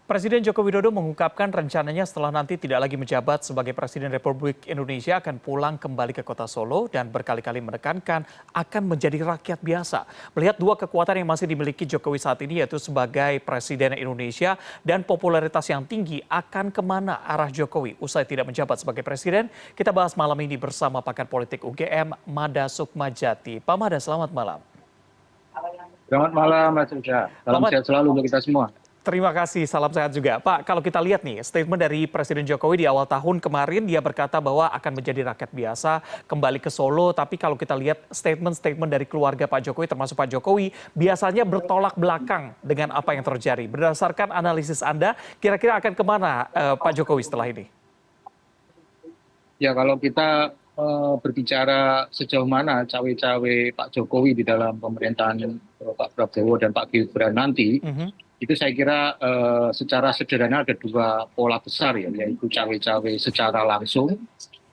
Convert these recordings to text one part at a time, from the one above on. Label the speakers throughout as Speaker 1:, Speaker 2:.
Speaker 1: Presiden Joko Widodo mengungkapkan rencananya setelah nanti tidak lagi menjabat sebagai Presiden Republik Indonesia akan pulang kembali ke kota Solo dan berkali-kali menekankan akan menjadi rakyat biasa. Melihat dua kekuatan yang masih dimiliki Jokowi saat ini yaitu sebagai Presiden Indonesia dan popularitas yang tinggi, akan kemana arah Jokowi usai tidak menjabat sebagai Presiden? Kita bahas malam ini bersama pakar politik UGM Mada Sukmajati. Pak Mada, selamat malam.
Speaker 2: Selamat malam Mas Reza,
Speaker 1: Pak
Speaker 2: salam
Speaker 1: Mada,
Speaker 2: sehat selalu untuk kita semua.
Speaker 1: terima kasih, salam sehat juga. Pak, kalau kita lihat nih, statement dari Presiden Jokowi di awal tahun kemarin, dia berkata bahwa akan menjadi rakyat biasa, kembali ke Solo. Tapi kalau kita lihat statement-statement dari keluarga Pak Jokowi, termasuk Pak Jokowi, biasanya bertolak belakang dengan apa yang terjadi. Berdasarkan analisis Anda, kira-kira akan kemana Pak Jokowi setelah ini?
Speaker 2: Ya kalau kita berbicara sejauh mana cawe-cawe Pak Jokowi di dalam pemerintahan Pak Prabowo dan Pak Gibran nanti,
Speaker 1: Mhm,
Speaker 2: itu saya kira secara sederhana ada dua pola besar ya, yaitu cawe-cawe secara langsung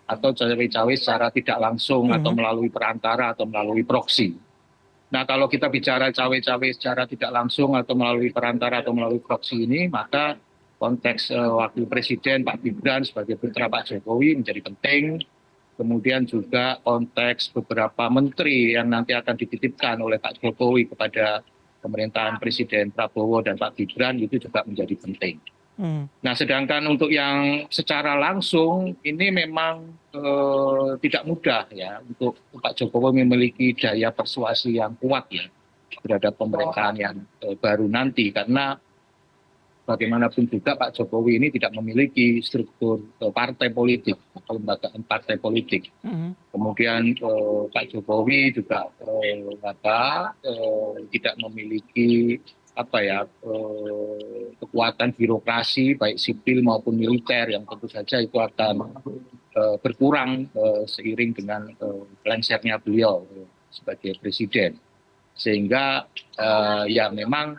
Speaker 2: atau cawe-cawe secara tidak langsung atau
Speaker 1: mhm.
Speaker 2: melalui perantara atau melalui proksi. Nah kalau kita bicara cawe-cawe secara tidak langsung atau melalui perantara atau melalui proksi ini, maka konteks wakil presiden Pak Gibran sebagai putra Pak Jokowi menjadi penting. Kemudian juga konteks beberapa menteri yang nanti akan dititipkan oleh Pak Jokowi kepada pemerintahan Presiden Prabowo dan Pak Gibran itu juga menjadi penting.
Speaker 1: Hmm.
Speaker 2: Nah, sedangkan untuk yang secara langsung ini memang tidak mudah ya untuk Pak Jokowi memiliki daya persuasi yang kuat ya terhadap pemerintahan yang baru nanti, karena bagaimanapun juga Pak Jokowi ini tidak memiliki struktur partai politik atau lembagaan partai politik.
Speaker 1: Mhm.
Speaker 2: Kemudian Pak Jokowi juga tidak memiliki kekuatan birokrasi baik sipil maupun militer yang tentu saja itu akan berkurang seiring dengan lengsernya beliau sebagai presiden. Sehingga ya memang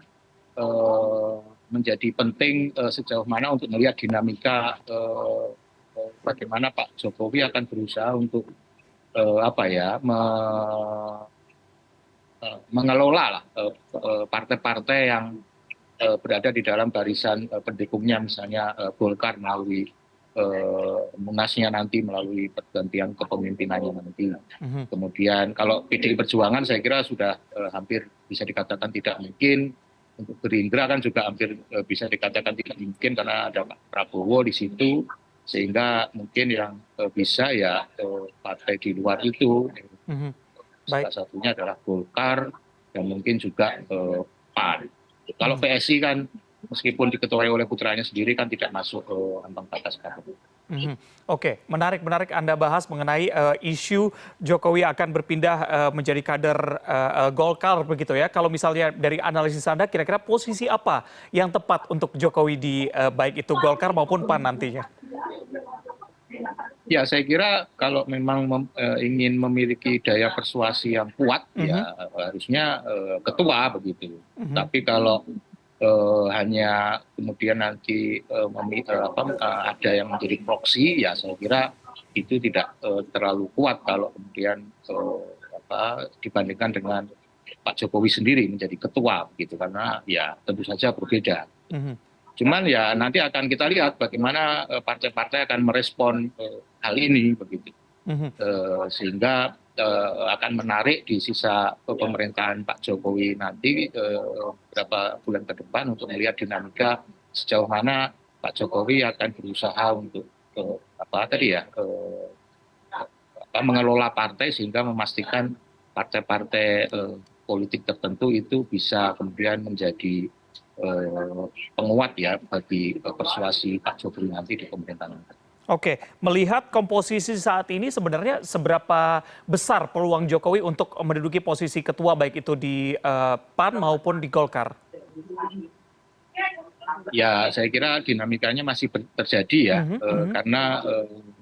Speaker 2: menjadi penting sejauh mana untuk melihat dinamika bagaimana Pak Jokowi akan berusaha untuk mengelola lah partai-partai yang berada di dalam barisan pendukungnya, misalnya Golkar melalui munasnya nanti, melalui pergantian kepemimpinannya nanti.
Speaker 1: Mhm.
Speaker 2: Kemudian kalau PDI Perjuangan saya kira sudah hampir bisa dikatakan tidak mungkin. Untuk Gerindra kan juga hampir bisa dikatakan tidak mungkin karena ada Pak Prabowo di situ, sehingga mungkin yang bisa ya partai di luar itu,
Speaker 1: Mhm. Baik.
Speaker 2: salah satunya adalah Golkar dan mungkin juga PAN. Kalau
Speaker 1: Mhm.
Speaker 2: PSI kan meskipun diketuai oleh putranya sendiri kan tidak masuk ambang batas partai.
Speaker 1: Mhm. Oke, menarik Anda bahas mengenai isu Jokowi akan berpindah menjadi kader Golkar begitu ya. Kalau misalnya dari analisis Anda, kira-kira posisi apa yang tepat untuk Jokowi di baik itu Golkar maupun PAN nantinya?
Speaker 2: Ya, saya kira kalau memang ingin memiliki daya persuasi yang kuat,
Speaker 1: Mhm,
Speaker 2: ya harusnya ketua begitu.
Speaker 1: mhm,
Speaker 2: Tapi kalau hanya kemudian nanti ada yang menjadi proksi, ya saya kira itu tidak terlalu kuat kalau kemudian dibandingkan dengan Pak Jokowi sendiri menjadi ketua begitu, karena ya tentu saja berbeda.
Speaker 1: mhm,
Speaker 2: Cuman ya nanti akan kita lihat bagaimana partai-partai akan merespon hal ini begitu.
Speaker 1: mhm.
Speaker 2: Sehingga akan menarik di sisa pemerintahan Pak Jokowi nanti beberapa bulan ke depan untuk melihat dinamika sejauh mana Pak Jokowi akan berusaha untuk mengelola partai sehingga memastikan partai-partai politik tertentu itu bisa kemudian menjadi penguat ya bagi persuasi Pak Jokowi nanti di pemerintahan.
Speaker 1: Oke, melihat komposisi saat ini sebenarnya seberapa besar peluang Jokowi untuk menduduki posisi ketua baik itu di PAN maupun di Golkar?
Speaker 2: Ya, saya kira dinamikanya masih terjadi ya,
Speaker 1: Mhm, mhm,
Speaker 2: karena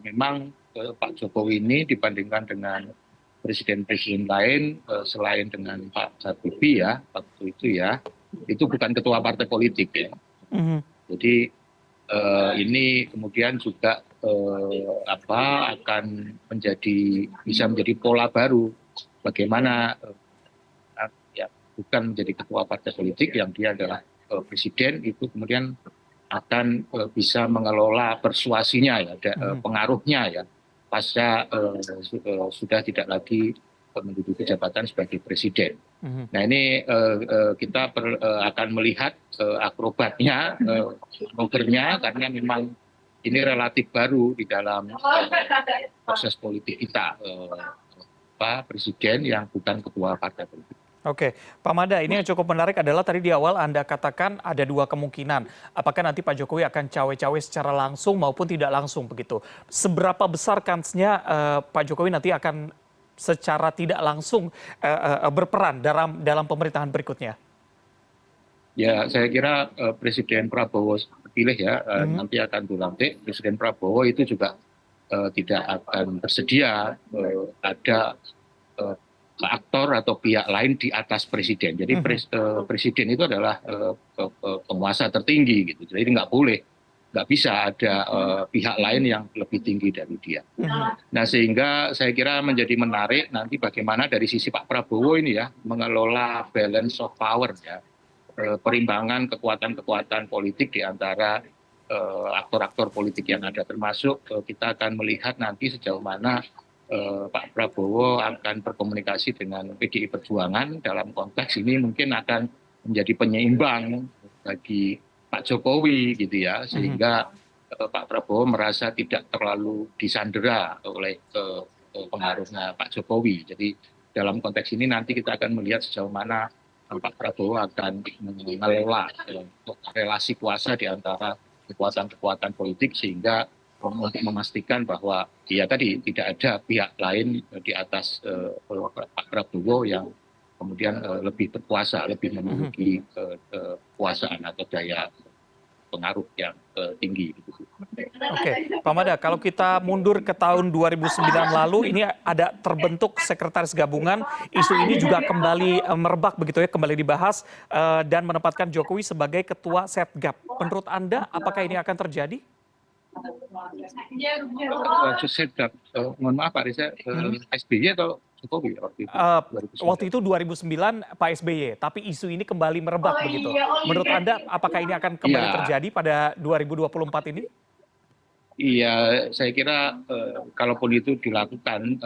Speaker 2: memang Pak Jokowi ini dibandingkan dengan presiden-presiden lain, selain dengan Pak Habibie ya, waktu itu ya, itu bukan ketua partai politik ya.
Speaker 1: mhm.
Speaker 2: Jadi ini kemudian juga akan bisa menjadi pola baru bagaimana ya bukan menjadi ketua partai politik yang dia adalah presiden, itu kemudian akan bisa mengelola persuasinya ya, pengaruhnya ya, pasca sudah tidak lagi menduduki jabatan sebagai presiden. Nah ini kita akan melihat akrobatnya, manuvernya, karena memang ini relatif baru di dalam proses politik kita, presiden yang bukan ketua partai politik.
Speaker 1: Oke, Pak Mada, ini yang cukup menarik adalah tadi di awal Anda katakan ada dua kemungkinan. Apakah nanti Pak Jokowi akan cawe-cawe secara langsung maupun tidak langsung begitu. Seberapa besar kansnya Pak Jokowi nanti akan secara tidak langsung berperan dalam pemerintahan berikutnya?
Speaker 2: Ya, saya kira Presiden Prabowo terpilih ya, nanti akan dilantik. Presiden Prabowo itu juga tidak akan bersedia ada aktor atau pihak lain di atas presiden. Jadi presiden itu adalah penguasa tertinggi gitu. Jadi nggak bisa ada pihak lain yang lebih tinggi dari dia. Nah sehingga saya kira menjadi menarik nanti bagaimana dari sisi Pak Prabowo ini ya mengelola balance of power ya, perimbangan kekuatan-kekuatan politik di antara aktor-aktor politik yang ada, termasuk kita akan melihat nanti sejauh mana Pak Prabowo akan berkomunikasi dengan PDI Perjuangan dalam konteks ini mungkin akan menjadi penyeimbang bagi Pak Jokowi gitu ya, sehingga Pak Prabowo merasa tidak terlalu disandera oleh pengaruhnya Pak Jokowi. Jadi dalam konteks ini nanti kita akan melihat sejauh mana Pak Prabowo akan mengelola relasi kuasa di antara kekuatan-kekuatan politik sehingga untuk memastikan bahwa ya tadi tidak ada pihak lain di atas Pak Prabowo yang kemudian lebih berkuasa, lebih memiliki kekuasaan atau daya pengaruh yang tinggi.
Speaker 1: Oke, Pak Mada, kalau kita mundur ke tahun 2009 lalu, ini ada terbentuk sekretaris gabungan, isu ini juga kembali merebak begitu ya, kembali dibahas dan menempatkan Jokowi sebagai ketua Setgab. Menurut Anda, apakah ini akan terjadi?
Speaker 2: Mohon maaf Pak Riza, SBY atau Jokowi waktu itu?
Speaker 1: Waktu itu 2009 Pak SBY, tapi isu ini kembali merebak begitu. Menurut Anda, apakah ini akan kembali terjadi pada 2024 ini?
Speaker 2: Iya, saya kira kalaupun itu dilakukan,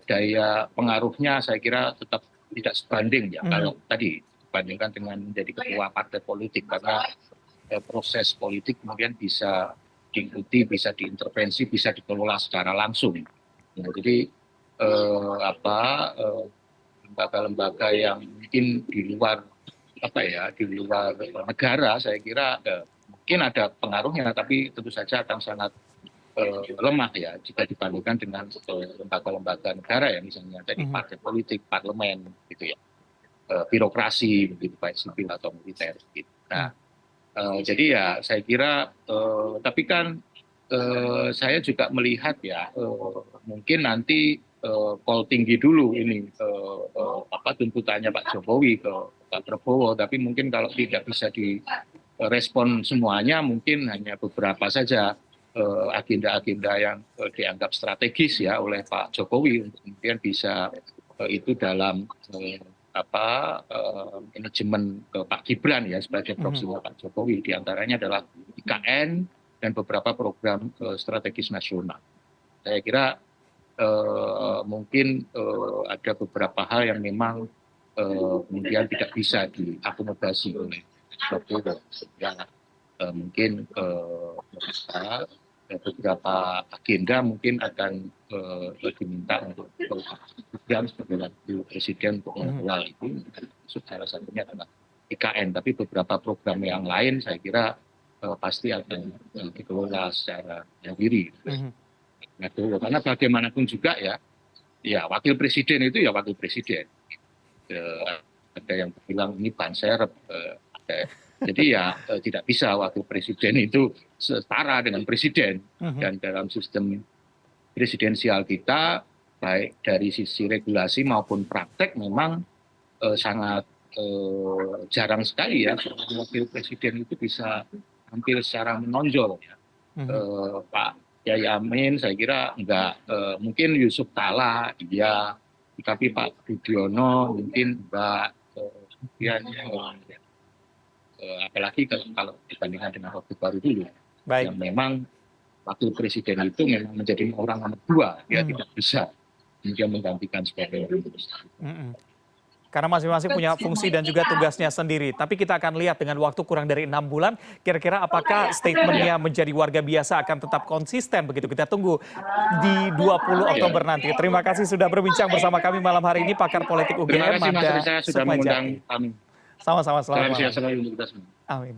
Speaker 2: daya pengaruhnya saya kira tetap tidak sebanding ya. Kalau tadi dibandingkan dengan menjadi ketua partai politik, karena proses politik kemudian bisa diikuti, bisa diintervensi, bisa dikelola secara langsung. Nah, jadi lembaga-lembaga yang mungkin di luar di luar negara, saya kira mungkin ada pengaruhnya, tapi tentu saja akan sangat lemah ya jika dibandingkan dengan lembaga-lembaga negara ya, misalnya tadi partai politik, parlemen, gitu ya, birokrasi, begitu baik sipil atau militer. Gitu. Nah, jadi ya saya kira, tapi kan saya juga melihat ya mungkin nanti call tinggi dulu ini tuntutannya Pak Jokowi ke Pak Prabowo, tapi mungkin kalau tidak bisa direspon semuanya, mungkin hanya beberapa saja agenda-agenda yang dianggap strategis ya oleh Pak Jokowi untuk kemudian bisa itu dalam manajemen Pak Gibran ya sebagai proksinya Pak Jokowi, diantaranya adalah IKN dan beberapa program strategis nasional. Saya kira mungkin ada beberapa hal yang memang kemudian tidak bisa diakomodasi oleh Prabowo, sehingga mungkin beberapa agenda mungkin akan diminta untuk Gibran sebagai wakil presiden untuk mengelola itu. Salah satunya adalah IKN, tapi beberapa program yang lain saya kira pasti akan dikelola secara mandiri. Karena bagaimanapun juga ya wakil presiden itu ya wakil presiden. Ada yang bilang ini ban serep. Jadi ya tidak bisa wakil presiden itu setara dengan presiden. Dan dalam sistem presidensial kita, baik dari sisi regulasi maupun praktek, memang sangat jarang sekali ya wakil presiden itu bisa tampil secara menonjol ya. Pak Yai Amin saya kira enggak, mungkin Yusuf Kala iya, tapi Pak Budiono mungkin enggak, kemudian apalagi kalau dibandingkan dengan Orde Baru dulu,
Speaker 1: Baik.
Speaker 2: yang memang wakil presiden itu memang menjadi orang nomor 2, dia tidak bisa kemudian menggantikan sebagai
Speaker 1: Mm-mm. Karena masing-masing punya fungsi dan juga tugasnya sendiri. Tapi kita akan lihat dengan waktu kurang dari 6 bulan, kira-kira apakah statementnya menjadi warga biasa akan tetap konsisten begitu. Kita tunggu di 20 Oktober nanti. Terima kasih sudah berbincang bersama kami malam hari ini, pakar politik
Speaker 2: Terima
Speaker 1: UGM,
Speaker 2: kasih Mas
Speaker 1: Mada
Speaker 2: Risa sudah mengundang
Speaker 1: Sukmajati.
Speaker 2: kami.
Speaker 1: Sama-sama,
Speaker 2: Salam
Speaker 1: selamat
Speaker 2: sehat
Speaker 1: malam.
Speaker 2: selalu untuk kita semua.
Speaker 1: Amin.